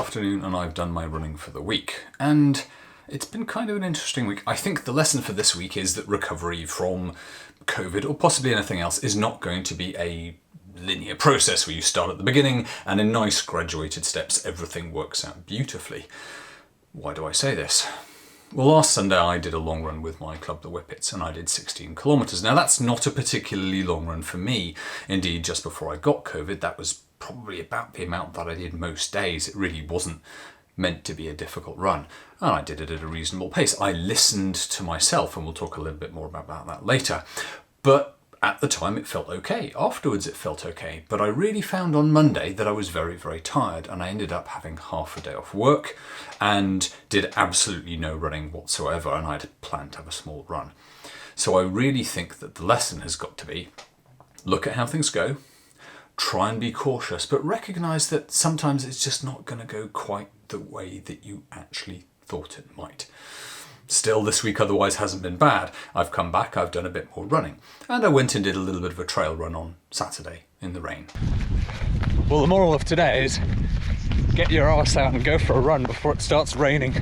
afternoon and I've done my running for the week. And it's been kind of an interesting week. I think the lesson for this week is that recovery from COVID, or possibly anything else, is not going to be a linear process where you start at the beginning and in nice graduated steps everything works out beautifully. Why do I say this? Well, last Sunday I did a long run with my club, the Whippets, and I did 16 kilometres. Now that's not a particularly long run for me. Indeed, just before I got COVID, that was probably about the amount that I did most days. It really wasn't meant to be a difficult run. And I did it at a reasonable pace. I listened to myself, and we'll talk a little bit more about that later. But at the time it felt okay. Afterwards it felt okay. But I really found on Monday that I was very, very tired, and I ended up having half a day off work and did absolutely no running whatsoever, and I'd planned to have a small run. So I really think that the lesson has got to be, look at how things go, try and be cautious, but recognise that sometimes it's just not going to go quite the way that you actually thought it might. Still, this week otherwise hasn't been bad. I've come back, I've done a bit more running, and I went and did a little bit of a trail run on Saturday in the rain. Well, the moral of today is get your arse out and go for a run before it starts raining.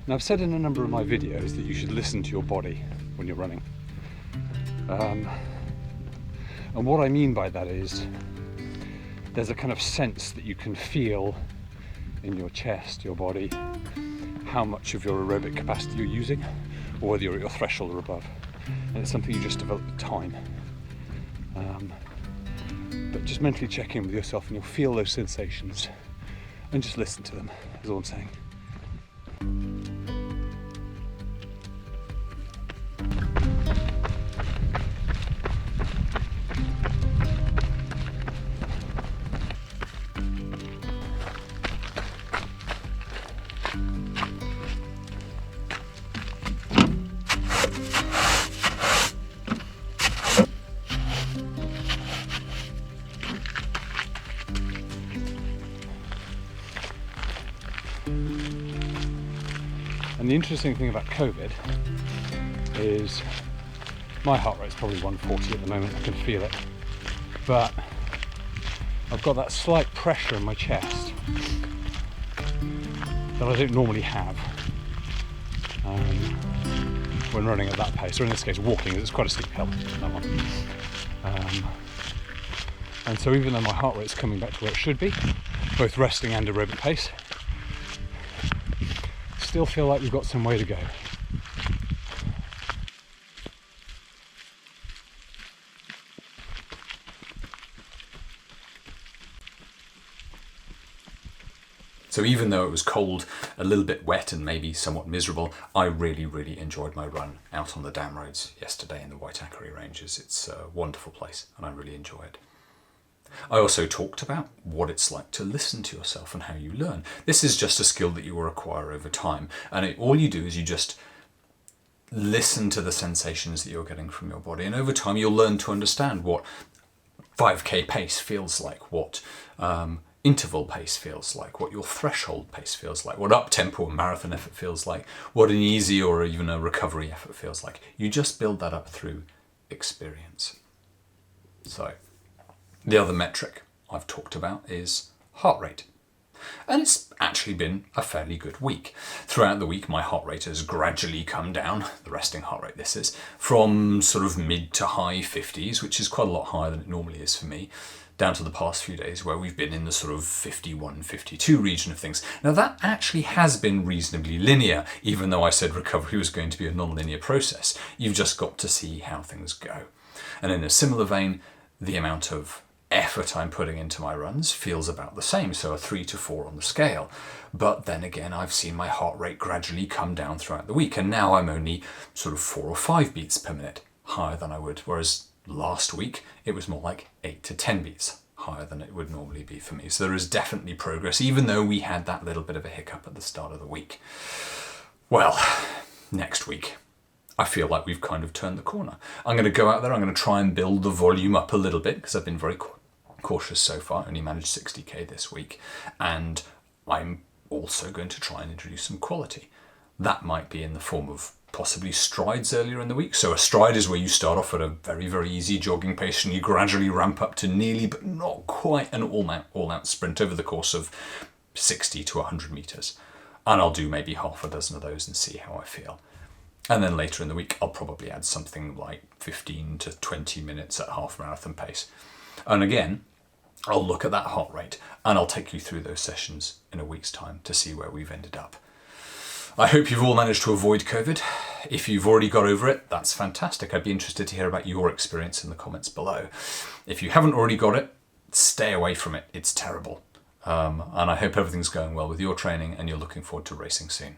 Now, I've said in a number of my videos that you should listen to your body when you're running. And what I mean by that is there's a kind of sense that you can feel in your chest, your body, how much of your aerobic capacity you're using, or whether you're at your threshold or above. And it's something you just develop with time. But just mentally check in with yourself and you'll feel those sensations and just listen to them, is all I'm saying. And the interesting thing about COVID is my heart rate's probably 140 at the moment, I can feel it. But I've got that slight pressure in my chest that I don't normally have when running at that pace, or in this case walking, as it's quite a steep hill, that one. And so even though my heart rate's coming back to where it should be, both resting and aerobic pace, still feel like we've got some way to go. So even though it was cold, a little bit wet and maybe somewhat miserable, I really, really enjoyed my run out on the dam roads yesterday in the Waitakere Ranges. It's a wonderful place and I really enjoy it. I also talked about what it's like to listen to yourself and how you learn. This is just a skill that you will acquire over time, and all you do is you just listen to the sensations that you're getting from your body, and over time you'll learn to understand what 5k pace feels like, what interval pace feels like, what your threshold pace feels like, what up-tempo marathon effort feels like, what an easy or even a recovery effort feels like. You just build that up through experience. So the other metric I've talked about is heart rate. And it's actually been a fairly good week. Throughout the week, my heart rate has gradually come down, the resting heart rate this is, from sort of mid to high 50s, which is quite a lot higher than it normally is for me, down to the past few days where we've been in the sort of 51, 52 region of things. Now that actually has been reasonably linear, even though I said recovery was going to be a non-linear process. You've just got to see how things go. And in a similar vein, the amount of effort I'm putting into my runs feels about the same, so a 3 to 4 on the scale. But then again, I've seen my heart rate gradually come down throughout the week, and now I'm only sort of 4 or 5 beats per minute higher than I would, whereas last week it was more like 8 to 10 beats higher than it would normally be for me. So there is definitely progress, even though we had that little bit of a hiccup at the start of the week. Well, next week, I feel like we've kind of turned the corner. I'm going to go out there, I'm going to try and build the volume up a little bit, because I've been very cautious so far. I only managed 60k this week. And I'm also going to try and introduce some quality. That might be in the form of possibly strides earlier in the week. So a stride is where you start off at a very, very easy jogging pace and you gradually ramp up to nearly, but not quite, an all-out sprint over the course of 60 to 100 meters. And I'll do maybe half a dozen of those and see how I feel. And then later in the week, I'll probably add something like 15 to 20 minutes at half marathon pace. And again, I'll look at that heart rate and I'll take you through those sessions in a week's time to see where we've ended up. I hope you've all managed to avoid COVID. If you've already got over it, that's fantastic. I'd be interested to hear about your experience in the comments below. If you haven't already got it, stay away from it. It's terrible. And I hope everything's going well with your training and you're looking forward to racing soon.